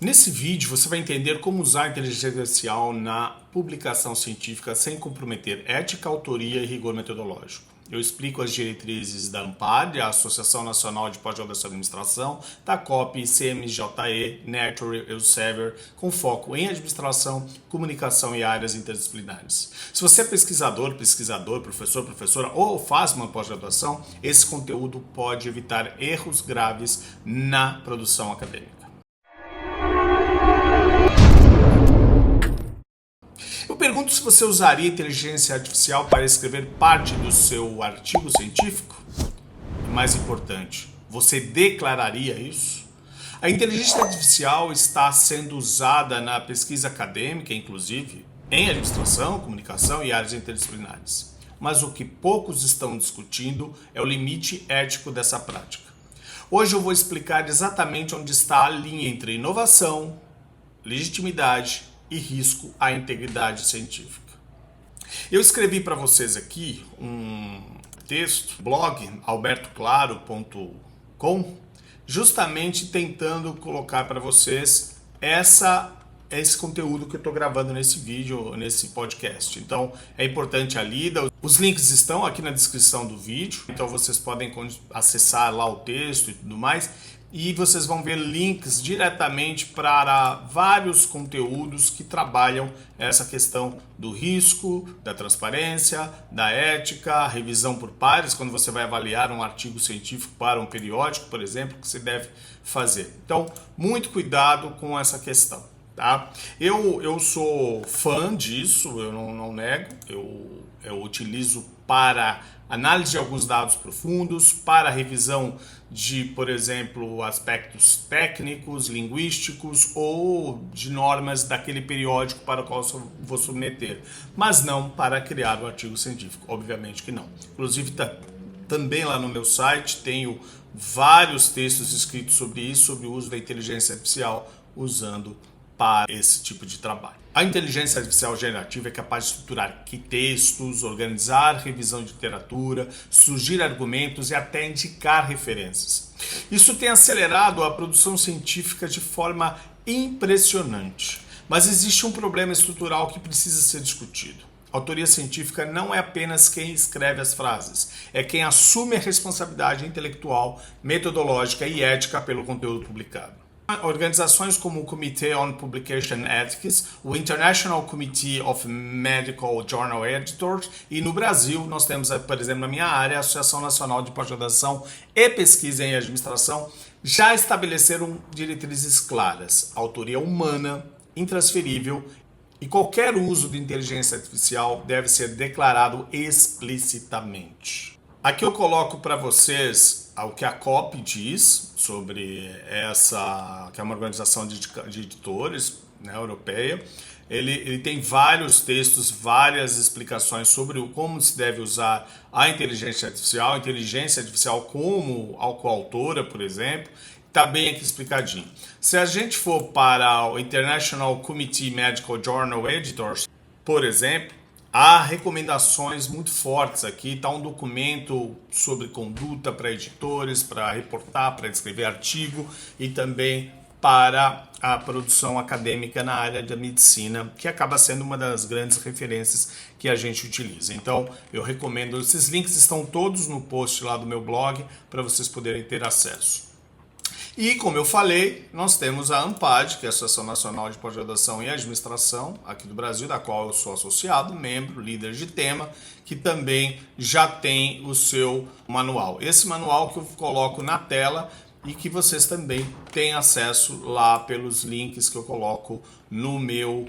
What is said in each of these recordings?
Nesse vídeo você vai entender como usar a inteligência artificial na publicação científica sem comprometer ética, autoria e rigor metodológico. Eu explico as diretrizes da ANPAD, a Associação Nacional de Pós-Graduação e Administração, da COP, CMJE, Nature, Elsevier, com foco em administração, comunicação e áreas interdisciplinares. Se você é pesquisador, professor, professora ou faz uma pós-graduação, esse conteúdo pode evitar erros graves na produção acadêmica. Eu pergunto se você usaria inteligência artificial para escrever parte do seu artigo científico? E mais importante, você declararia isso? A inteligência artificial está sendo usada na pesquisa acadêmica, inclusive, em administração, comunicação e áreas interdisciplinares. Mas o que poucos estão discutindo é o limite ético dessa prática. Hoje eu vou explicar exatamente onde está a linha entre inovação, legitimidade e risco à integridade científica. Eu escrevi para vocês aqui um texto, blog albertoclaro.com, justamente tentando colocar para vocês esse conteúdo que eu estou gravando nesse vídeo, nesse podcast. Então é importante a lida. Os links estão aqui na descrição do vídeo, então vocês podem acessar lá o texto e tudo mais. E vocês vão ver links diretamente para vários conteúdos que trabalham essa questão do risco, da transparência, da ética, revisão por pares, quando você vai avaliar um artigo científico para um periódico, por exemplo, que você deve fazer. Então, muito cuidado com essa questão. Tá? Eu sou fã disso, eu não nego, eu utilizo para análise de alguns dados profundos, para revisão de, por exemplo, aspectos técnicos, linguísticos ou de normas daquele periódico para o qual eu vou submeter, mas não para criar um artigo científico, obviamente que não. Inclusive, também lá no meu site tenho vários textos escritos sobre isso, sobre o uso da inteligência artificial usando para esse tipo de trabalho. A inteligência artificial generativa é capaz de estruturar textos, organizar revisão de literatura, surgir argumentos e até indicar referências. Isso tem acelerado a produção científica de forma impressionante. Mas existe um problema estrutural que precisa ser discutido. A autoria científica não é apenas quem escreve as frases, é quem assume a responsabilidade intelectual, metodológica e ética pelo conteúdo publicado. Organizações como o Committee on Publication Ethics, o International Committee of Medical Journal Editors e no Brasil nós temos, por exemplo, na minha área, a Associação Nacional de Pós-Graduação e Pesquisa em Administração já estabeleceram diretrizes claras, autoria humana, intransferível e qualquer uso de inteligência artificial deve ser declarado explicitamente. Aqui eu coloco para vocês o que a COP diz sobre essa, que é uma organização de editores, né, europeia. Ele tem vários textos, várias explicações sobre como se deve usar a inteligência artificial como coautora, por exemplo. Está bem aqui explicadinho. Se a gente for para o International Committee Medical Journal Editors, por exemplo, há recomendações muito fortes aqui, está um documento sobre conduta para editores, para reportar, para escrever artigo e também para a produção acadêmica na área da medicina, que acaba sendo uma das grandes referências que a gente utiliza. Então, eu recomendo, esses links estão todos no post lá do meu blog para vocês poderem ter acesso. E, como eu falei, nós temos a ANPAD, que é a Associação Nacional de Pós-Graduação e Administração, aqui do Brasil, da qual eu sou associado, membro, líder de tema, que também já tem o seu manual. Esse manual que eu coloco na tela e que vocês também têm acesso lá pelos links que eu coloco no meu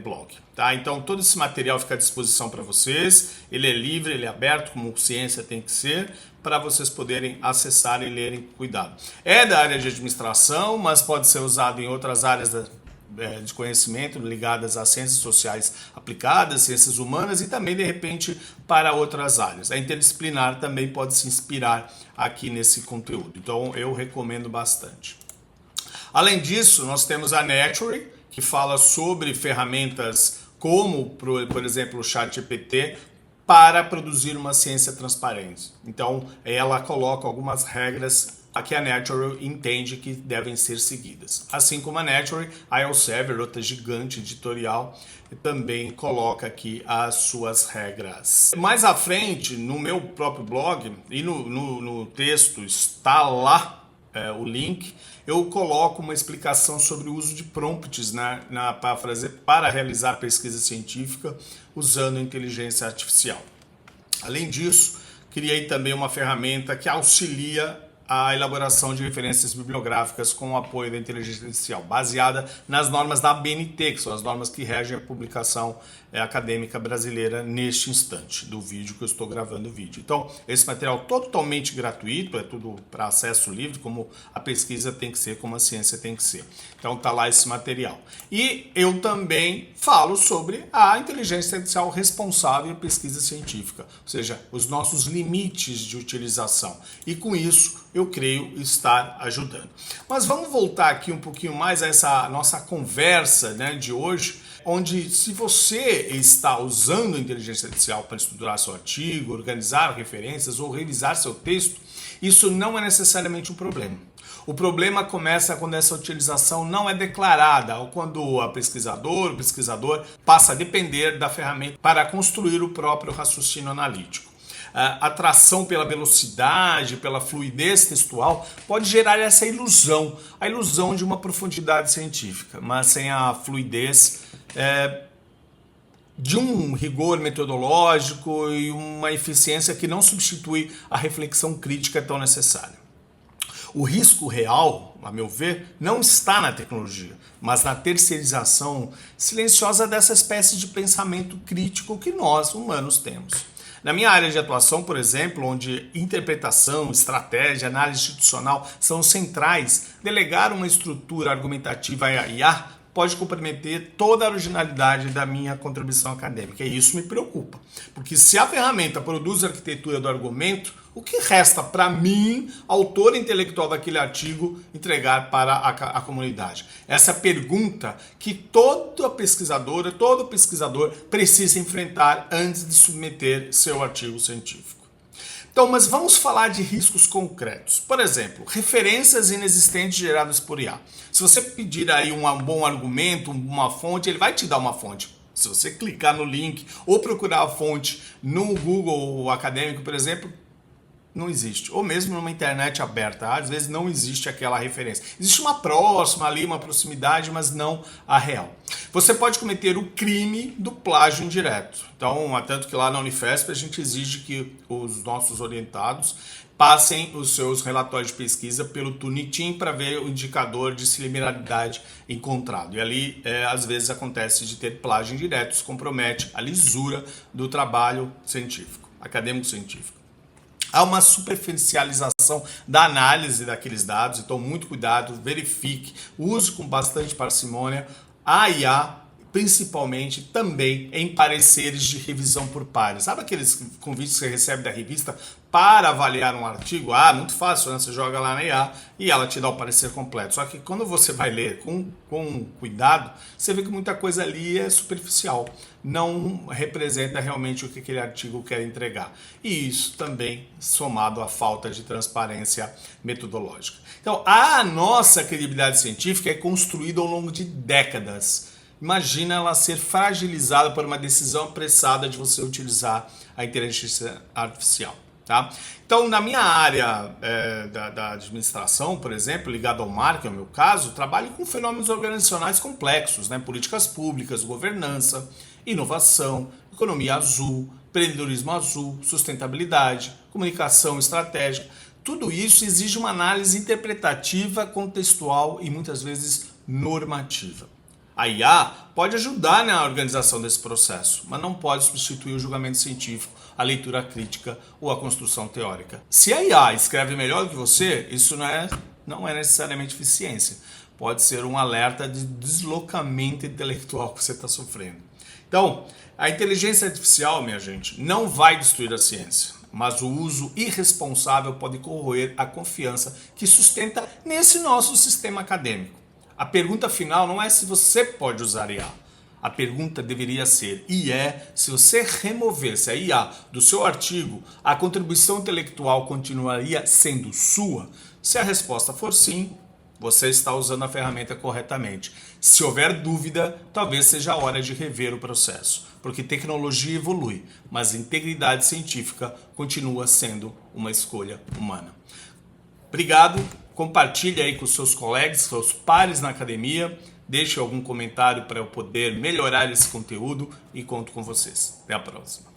blog. Tá? Então, todo esse material fica à disposição para vocês, ele é livre, ele é aberto, como ciência tem que ser, para vocês poderem acessar e lerem com cuidado. É da área de administração, mas pode ser usado em outras áreas de conhecimento ligadas às ciências sociais aplicadas, ciências humanas e também, de repente, para outras áreas. A interdisciplinar também pode se inspirar aqui nesse conteúdo. Então, eu recomendo bastante. Além disso, nós temos a Nature, que fala sobre ferramentas como, por exemplo, o ChatGPT, para produzir uma ciência transparente. Então, ela coloca algumas regras que a Nature entende que devem ser seguidas. Assim como a Nature, a Elsevier, outra gigante editorial, também coloca aqui as suas regras. Mais à frente, no meu próprio blog e no texto está lá o link, eu coloco uma explicação sobre o uso de prompts para realizar pesquisa científica usando inteligência artificial. Além disso, criei também uma ferramenta que auxilia a elaboração de referências bibliográficas com o apoio da inteligência artificial, baseada nas normas da ABNT, que são as normas que regem a publicação acadêmica brasileira neste instante do vídeo que eu estou gravando o vídeo. Então, esse material totalmente gratuito, é tudo para acesso livre, como a pesquisa tem que ser, como a ciência tem que ser. Então, tá lá esse material. E eu também falo sobre a inteligência artificial responsável em pesquisa científica, ou seja, os nossos limites de utilização. E com isso, eu creio estar ajudando. Mas vamos voltar aqui um pouquinho mais a essa nossa conversa, de hoje, onde se você está usando a inteligência artificial para estruturar seu artigo, organizar referências ou revisar seu texto, isso não é necessariamente um problema. O problema começa quando essa utilização não é declarada, ou quando o pesquisador passa a depender da ferramenta para construir o próprio raciocínio analítico. A atração pela velocidade, pela fluidez textual, pode gerar essa ilusão, a ilusão de uma profundidade científica, mas sem a fluidez de um rigor metodológico e uma eficiência que não substitui a reflexão crítica tão necessária. O risco real, a meu ver, não está na tecnologia, mas na terceirização silenciosa dessa espécie de pensamento crítico que nós, humanos, temos. Na minha área de atuação, por exemplo, onde interpretação, estratégia, análise institucional são centrais, delegar uma estrutura argumentativa à IA pode comprometer toda a originalidade da minha contribuição acadêmica. E isso me preocupa, porque se a ferramenta produz a arquitetura do argumento, o que resta para mim, autor intelectual daquele artigo, entregar para a comunidade? Essa pergunta que todo pesquisador precisa enfrentar antes de submeter seu artigo científico. Então, mas vamos falar de riscos concretos. Por exemplo, referências inexistentes geradas por IA. Se você pedir aí um bom argumento, uma fonte, ele vai te dar uma fonte. Se você clicar no link ou procurar a fonte no Google acadêmico, por exemplo, não existe. Ou mesmo numa internet aberta, às vezes não existe aquela referência. Existe uma próxima ali, uma proximidade, mas não a real. Você pode cometer o crime do plágio indireto. Então, tanto que lá na Unifesp a gente exige que os nossos orientados passem os seus relatórios de pesquisa pelo Tunitin para ver o indicador de similaridade encontrado. E ali, às vezes, acontece de ter plágio indireto, isso compromete a lisura do trabalho científico, acadêmico-científico. Há uma superficialização da análise daqueles dados, então muito cuidado, verifique, use com bastante parcimônia a IA, principalmente também em pareceres de revisão por pares. Sabe aqueles convites que você recebe da revista para avaliar um artigo? Muito fácil, né? Você joga lá na IA e ela te dá o parecer completo. Só que quando você vai ler com cuidado, você vê que muita coisa ali é superficial, não representa realmente o que aquele artigo quer entregar. E isso também somado à falta de transparência metodológica. Então, a nossa credibilidade científica é construída ao longo de décadas. Imagina ela ser fragilizada por uma decisão apressada de você utilizar a inteligência artificial. Tá? Então, na minha área da administração, por exemplo, ligada ao marketing, no meu caso, trabalho com fenômenos organizacionais complexos, políticas públicas, governança, inovação, economia azul, empreendedorismo azul, sustentabilidade, comunicação estratégica. Tudo isso exige uma análise interpretativa, contextual e muitas vezes normativa. A IA pode ajudar na organização desse processo, mas não pode substituir o julgamento científico, a leitura crítica ou a construção teórica. Se a IA escreve melhor do que você, isso não é necessariamente eficiência. Pode ser um alerta de deslocamento intelectual que você está sofrendo. Então, a inteligência artificial, minha gente, não vai destruir a ciência, mas o uso irresponsável pode corroer a confiança que sustenta nesse nosso sistema acadêmico. A pergunta final não é se você pode usar IA. A pergunta deveria ser, se você removesse a IA do seu artigo, a contribuição intelectual continuaria sendo sua? Se a resposta for sim, você está usando a ferramenta corretamente. Se houver dúvida, talvez seja a hora de rever o processo, porque tecnologia evolui, mas integridade científica continua sendo uma escolha humana. Obrigado, compartilhe aí com seus colegas, seus pares na academia, deixe algum comentário para eu poder melhorar esse conteúdo e conto com vocês. Até a próxima.